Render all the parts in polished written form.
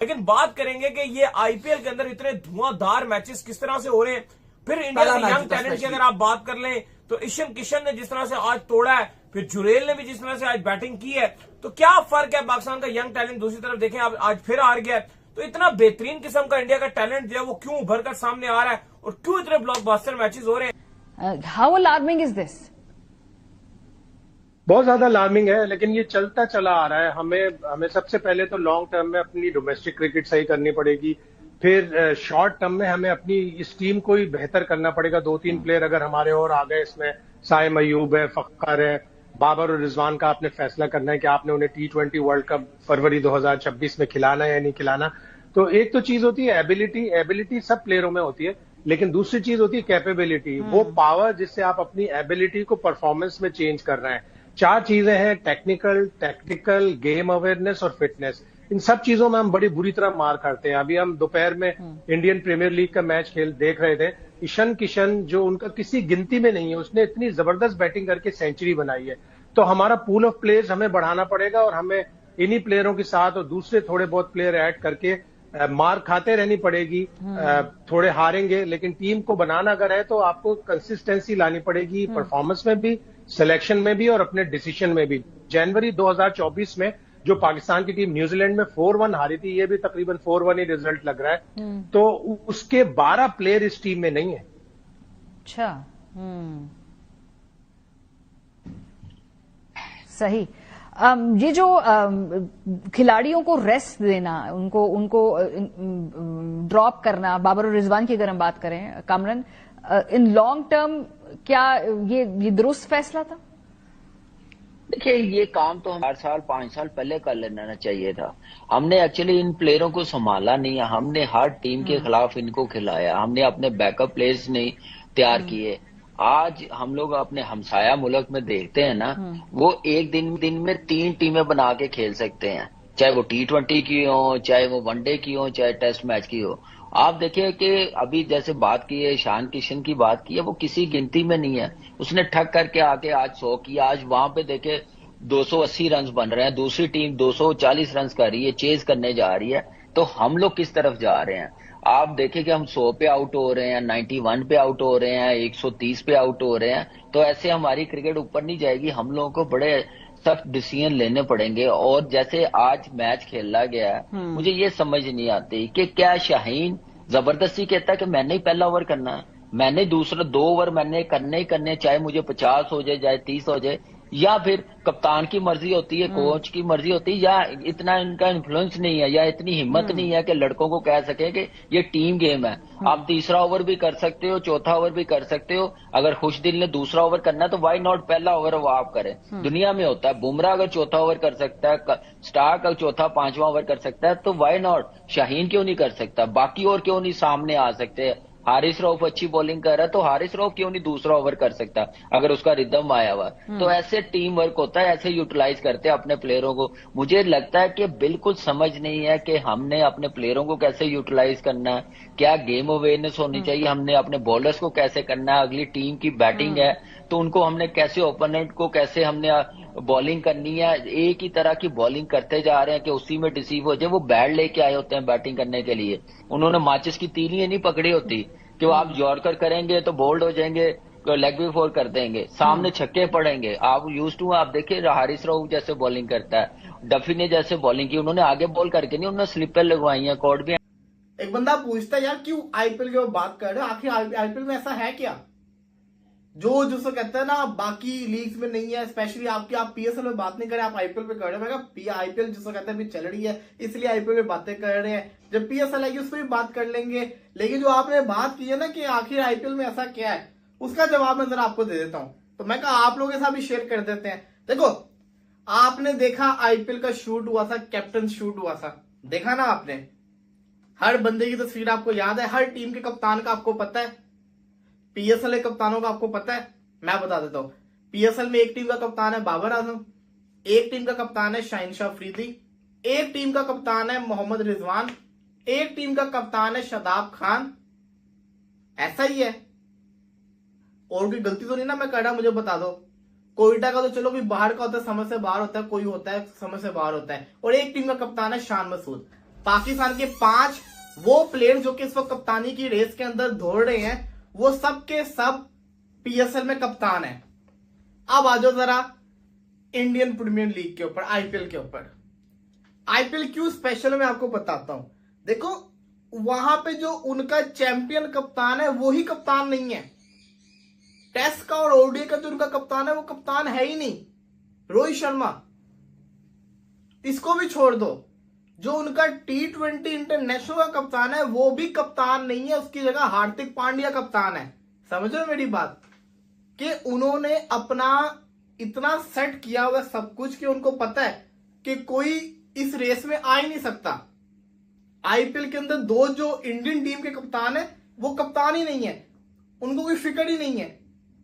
लेकिन बात करेंगे कि ये आईपीएल के अंदर इतने धुआंधार मैचेस किस तरह से हो रहे हैं। फिर इंडिया के यंग टैलेंट की अगर आप बात कर लें तो ईशन किशन ने जिस तरह से आज तोड़ा है, फिर जुरेल ने भी जिस तरह से आज बैटिंग की है, तो क्या फर्क है पाकिस्तान का यंग टैलेंट। दूसरी तरफ देखें आप आज फिर हार गया है, तो इतना बेहतरीन किस्म का इंडिया का टैलेंट जो है वो क्यों उभर कर सामने आ रहा है और क्यों इतने ब्लॉकबस्टर मैचेस हो रहे हैं। How alarming is this? बहुत ज्यादा अलार्मिंग है, लेकिन ये चलता चला आ रहा है। हमें सबसे पहले तो लॉन्ग टर्म में अपनी डोमेस्टिक क्रिकेट सही करनी पड़ेगी, फिर शॉर्ट टर्म में हमें अपनी इस टीम को ही बेहतर करना पड़ेगा। 2-3 प्लेयर अगर हमारे और आ गए इसमें, साइम अयूब है, फखर है, बाबर और रिजवान का आपने फैसला करना है कि आपने उन्हें T20 वर्ल्ड कप फरवरी 2026 में खिलाना है या नहीं खिलाना। तो एक तो चीज होती है एबिलिटी सब प्लेयरों में होती है, लेकिन दूसरी चीज होती है कैपेबिलिटी, वो पावर जिससे आप अपनी एबिलिटी को परफॉर्मेंस में चेंज कर रहे हैं। 4 चीजें हैं, टेक्निकल, टैक्टिकल, गेम अवेयरनेस और फिटनेस। इन सब चीजों में हम बड़ी बुरी तरह मार खाते हैं। अभी हम दोपहर में इंडियन प्रीमियर लीग का मैच देख रहे थे। ईशन किशन जो उनका किसी गिनती में नहीं है, उसने इतनी जबरदस्त बैटिंग करके सेंचुरी बनाई है। तो हमारा पूल ऑफ प्लेयर्स हमें बढ़ाना पड़ेगा और हमें इन्हीं प्लेयरों के साथ और दूसरे थोड़े बहुत प्लेयर ऐड करके मार खाते रहनी पड़ेगी। थोड़े हारेंगे, लेकिन टीम को बनाना अगर है तो आपको कंसिस्टेंसी लानी पड़ेगी, परफॉर्मेंस में भी, सिलेक्शन में भी और अपने डिसीजन में भी। जनवरी 2024 में जो पाकिस्तान की टीम न्यूजीलैंड में 4-1 हारी थी, ये भी तकरीबन 4-1 ही रिजल्ट लग रहा है। तो उसके 12 प्लेयर इस टीम में नहीं है। अच्छा, सही। ये जो खिलाड़ियों को रेस्ट देना, उनको ड्रॉप करना, बाबर और रिजवान की अगर हम बात करें कामरन, इन लॉन्ग टर्म क्या ये दुरुस्त फैसला था? देखिए, ये काम तो हम 4 साल 5 साल पहले कर लेना चाहिए था। हमने एक्चुअली इन प्लेयरों को संभाला नहीं है। हमने हर टीम के खिलाफ इनको खिलाया, हमने अपने बैकअप प्लेयर्स नहीं तैयार किए। आज हम लोग अपने हमसाया मुल्क में देखते हैं ना, वो एक दिन में 3 टीमें बना के खेल सकते हैं, चाहे वो T20 की हो, चाहे वो वनडे की हो, चाहे टेस्ट मैच की हो। आप देखिए कि अभी जैसे बात की है, ईशान किशन की बात की है, वो किसी गिनती में नहीं है। उसने ठग करके आके आज 100 किया। आज वहां पे देखे 280 रन बन रहे हैं, दूसरी टीम 240 रन कर रही है, चेज करने जा रही है। तो हम लोग किस तरफ जा रहे हैं? आप देखें कि हम 100 पे आउट हो रहे हैं, 91 पे आउट हो रहे हैं, 130 पे आउट हो रहे हैं। तो ऐसे हमारी क्रिकेट ऊपर नहीं जाएगी। हम लोगों को बड़े सख्त डिसीजन लेने पड़ेंगे। और जैसे आज मैच खेला गया है, मुझे ये समझ नहीं आती कि क्या शाहीन जबरदस्ती कहता है कि मैंने ही पहला ओवर करना है, मैंने दूसरा 2 ओवर मैंने करने ही करने, चाहे मुझे 50 हो जाए, चाहे 30 हो जाए। या फिर कप्तान की मर्जी होती है, कोच की मर्जी होती है, या इतना इनका इन्फ्लुएंस नहीं है, या इतनी हिम्मत नहीं है कि लड़कों को कह सके कि ये टीम गेम है। आप तीसरा ओवर भी कर सकते हो, चौथा ओवर भी कर सकते हो। अगर खुश दिल ने दूसरा ओवर करना है तो वाई नॉट पहला ओवर वो आप करें। दुनिया में होता है, बुमराह अगर चौथा ओवर कर सकता है, स्टार्क अगर चौथा 5वां ओवर कर सकता है, तो वाई नॉट शाहीन क्यों नहीं कर सकता? बाकी और क्यों नहीं सामने आ सकते? हारिस रऊफ अच्छी बॉलिंग कर रहा है तो हारिस रऊफ क्यों नहीं दूसरा ओवर कर सकता अगर उसका रिदम आया हुआ? तो ऐसे टीम वर्क होता है, ऐसे यूटिलाइज करते हैं अपने प्लेयरों को। मुझे लगता है कि बिल्कुल समझ नहीं है कि हमने अपने प्लेयरों को कैसे यूटिलाइज करना है, क्या गेम अवेयरनेस होनी चाहिए, हमने अपने बॉलर्स को कैसे करना है, अगली टीम की बैटिंग है तो उनको हमने कैसे, ओपोनेंट को कैसे हमने बॉलिंग करनी है। एक ही तरह की बॉलिंग करते जा रहे हैं कि उसी में डिसीव हो जाए। वो बैट लेके आए होते हैं बैटिंग करने के लिए, उन्होंने माचिस की तीलियां नहीं पकड़ी होती कि वो आप यॉर्कर करेंगे तो बोल्ड हो जाएंगे, लेग भी फोर कर देंगे, सामने छक्के पड़ेंगे। आप यूज टू, आप देखिए हारिस रऊफ जैसे बॉलिंग करता है, डफी ने जैसे बॉलिंग की, उन्होंने आगे बॉल करके नहीं, उन्होंने स्लिपर लगवाई है, कॉर्ड भी। एक बंदा पूछता है यार क्यों आईपीएल की बात कर रहे हो, आखिर आईपीएल में ऐसा है क्या जो जिसको कहते हैं ना बाकी लीग्स में नहीं है। स्पेशली आप पीएसएल में बात नहीं करें, आप आईपीएल पे कर रहे हैं। आईपीएल जिसको कहते हैं अभी चल रही है, इसलिए आईपीएल में बातें कर रहे हैं। जब पीएसएल आएगी उस पर भी बात कर लेंगे। लेकिन जो आपने बात की है ना कि आखिर आईपीएल में ऐसा क्या है, उसका जवाब मैं जरा आपको दे देता हूं। तो मैं कहा आप लोगों के साथ भी शेयर कर देते हैं। देखो, आपने देखा आईपीएल का शूट हुआ था, कैप्टन शूट हुआ था, देखा ना आपने? हर बंदे की तस्वीर आपको याद है, हर टीम के कप्तान का आपको पता है, पीएसएल के कप्तानों का आपको पता है। मैं बता देता हूं, पीएसएल में एक टीम का कप्तान है बाबर आजम, एक टीम का कप्तान है शाहीन शाह अफरीदी, एक टीम का कप्तान है मोहम्मद रिजवान, एक टीम का कप्तान है शादाब खान। ऐसा ही है, और कोई गलती तो नहीं ना मैं कर रहा? मुझे बता दो। कोयटा का तो चलो कोई बाहर का होता है, समझ से बाहर होता है, कोई होता है समझ से बाहर होता है। और एक टीम का कप्तान है शान मसूद। पाकिस्तान के 5 वो प्लेयर जो कि इस वक्त कप्तानी की रेस के अंदर दौड़ रहे हैं, वो सब के सब पीएसएल में कप्तान है। अब आ जाओ जरा इंडियन प्रीमियर लीग के ऊपर, आईपीएल के ऊपर। आईपीएल क्यों स्पेशल, मैं आपको बताता हूं। देखो वहां पे जो उनका चैंपियन कप्तान है वो ही कप्तान नहीं है। टेस्ट का और ओडीआई का जो उनका कप्तान है वो कप्तान है ही नहीं, रोहित शर्मा। इसको भी छोड़ दो, जो उनका T20 इंटरनेशनल का कप्तान है वो भी कप्तान नहीं है, उसकी जगह हार्दिक पांड्या कप्तान है। समझ रहे हो मेरी बात, कि उन्होंने अपना इतना सेट किया हुआ सब कुछ कि उनको पता है कि कोई इस रेस में आ ही नहीं सकता। आईपीएल के अंदर 2 जो इंडियन टीम के कप्तान है वो कप्तान ही नहीं है, उनको कोई फिक्र ही नहीं है,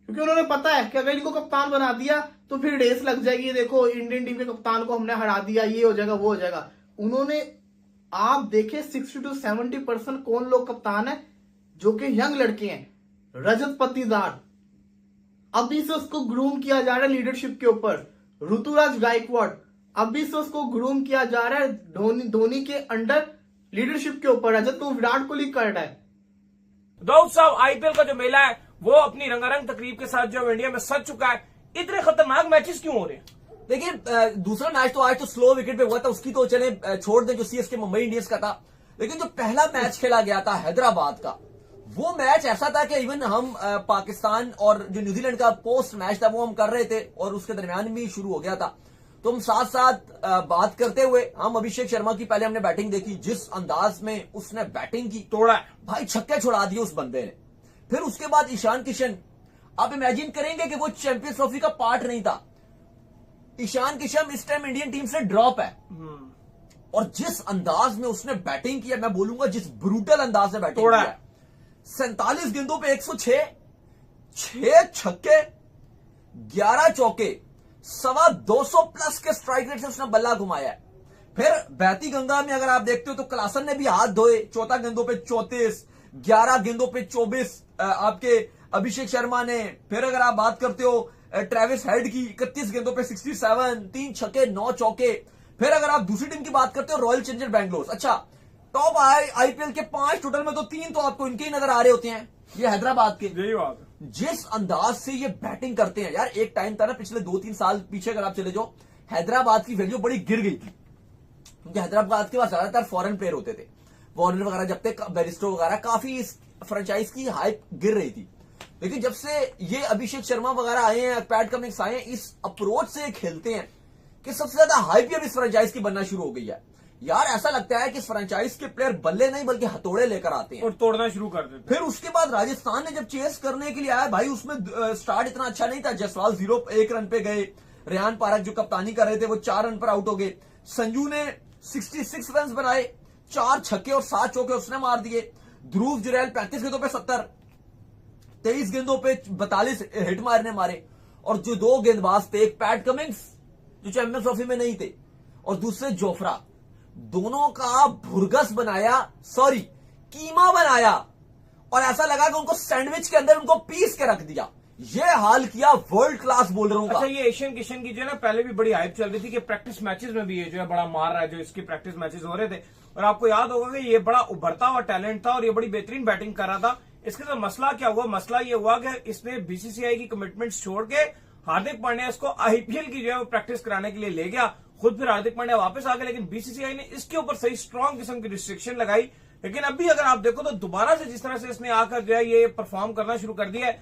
क्योंकि उन्होंने पता है कि अगर इनको कप्तान बना दिया तो फिर रेस लग जाएगी। देखो इंडियन टीम के कप्तान को हमने हरा दिया, ये हो जाएगा वो हो जाएगा। उन्होंने आप देखे 60 to 70% कौन लोग कप्तान है, जो कि यंग लड़के हैं। रजत पाटीदार, अभी से उसको ग्रूम किया जा रहा है लीडरशिप के ऊपर। ऋतुराज गायकवाड़, अभी से उसको ग्रूम किया जा रहा है धोनी के अंडर लीडरशिप के ऊपर। रजत तो विराट कोहली कर रहा है। दाऊद साहब, आईपीएल का जो मेला है वो अपनी रंगारंग तकरीब के साथ जो इंडिया में सज चुका है। इतने खतरनाक मैचेस क्यों हो रहे हैं? देखिए, दूसरा मैच तो आज तो स्लो विकेट पे हुआ था, उसकी तो चले छोड़ दें, जो सीएसके मुंबई इंडियंस का था। लेकिन जो पहला मैच खेला गया था हैदराबाद का, वो मैच ऐसा था कि इवन हम पाकिस्तान और जो न्यूजीलैंड का पोस्ट मैच था वो हम कर रहे थे और उसके दरमियान भी शुरू हो गया था। तो हम साथ साथ बात करते हुए हम अभिषेक शर्मा की पहले हमने बैटिंग देखी, जिस अंदाज में उसने बैटिंग की, तोड़ा है भाई, छक्के छुड़ा दिए उस बंदे ने। फिर उसके बाद ईशान किशन, आप इमेजिन करेंगे कि वो चैंपियंस ट्रॉफी का पार्ट नहीं था। ईशान किशन इस टाइम इंडियन टीम से ड्रॉप है, और जिस अंदाज में उसने बैटिंग किया, मैं बोलूंगा जिस ब्रूटल अंदाज में बैटिंग किया, 47 गेंदों पे 106, 6 छक्के, 11 चौके, 250 प्लस के स्ट्राइक रेट से उसने बल्ला घुमाया है। फिर बहती गंगा में अगर आप देखते हो तो क्लासन ने भी हाथ धोए, 14 गेंदों पे 34, 11 गेंदों पे 24 आपके अभिषेक शर्मा ने। फिर अगर आप बात करते हो ट्रेविस हेड की, 31 गेंदों पे 67, 3 छक्के 9 चौके। फिर अगर आप दूसरी टीम की बात करते हो रॉयल चैलेंजर बैंगलोर, अच्छा टॉप आईपीएल के 5 टोटल में तो 3 तो आपको इनके ही नजर आ रहे होते हैं, ये हैदराबाद के। यही बात है। जिस अंदाज से ये बैटिंग करते हैं यार, एक टाइम था ना पिछले 2-3 साल पीछे अगर आप चले जाओ, हैदराबाद की वैल्यू बड़ी गिर गई थी, क्योंकि हैदराबाद के पास ज्यादातर फॉरेन प्लेयर होते थे। वार्नर वगैरह जब तक, बेरिस्टो वगैरह, काफी इस फ्रेंचाइज की हाइप गिर रही थी। लेकिन जब से ये अभिषेक शर्मा वगैरह आए हैं, पैट कमिंग्स आए हैं, इस अप्रोच से खेलते हैं कि सबसे ज्यादा हाइप अब इस फ्रेंचाइज की बनना शुरू हो गई है। यार ऐसा लगता है कि इस फ्रेंचाइज के प्लेयर बल्ले नहीं बल्कि हथौड़े लेकर आते हैं और तोड़ना शुरू कर देते। फिर उसके बाद राजस्थान ने जब चेस करने के लिए आया, भाई उसमें स्टार्ट इतना अच्छा नहीं था। जयसवाल 1 रन पे गए, रेहान पारक जो कप्तानी कर रहे थे वो 4 रन पर आउट हो गए। संजू ने 66 रन बनाए, 4 छक्के और 7 चौके उसने मार दिए। ध्रुव जुरैल 35 गेंदों पे 70, 23 गेंदों पे 42 हिट मारने मारे। और जो 2 गेंदबाज थे, एक पैट कमिंग्स जो चैंपियंस ट्रॉफी में नहीं थे और दूसरे जोफ्रा, दोनों का भुरगस बनाया, सॉरी कीमा बनाया, और ऐसा लगा कि उनको सैंडविच के अंदर उनको पीस के रख दिया। ये हाल किया वर्ल्ड क्लास बॉलरों का। अच्छा, ये एशियन किशन की जो है ना, पहले भी बड़ी हाइप चल रही थी कि प्रैक्टिस मैचेस में भी ये जो है बड़ा मार रहा है, जो इसके प्रैक्टिस मैचेस हो रहे थे। और आपको याद होगा कि ये बड़ा उभरता हुआ टैलेंट था और ये बड़ी बेहतरीन बैटिंग कर रहा था। इसके साथ मसला क्या हुआ? मसला ये हुआ कि इसने बीसीसीआई की कमिटमेंट्स छोड़ के हार्दिक पांड्या इसको आईपीएल की जो है वो प्रैक्टिस कराने के लिए ले गया। खुद फिर हार्दिक पांड्या वापस आ गए, लेकिन बीसीसीआई ने इसके ऊपर सही स्ट्रॉन्ग किस्म की रिस्ट्रिक्शन लगाई। लेकिन अभी अगर आप देखो तो दोबारा से जिस तरह से इसने आकर जो है ये परफॉर्म करना शुरू कर दिया है,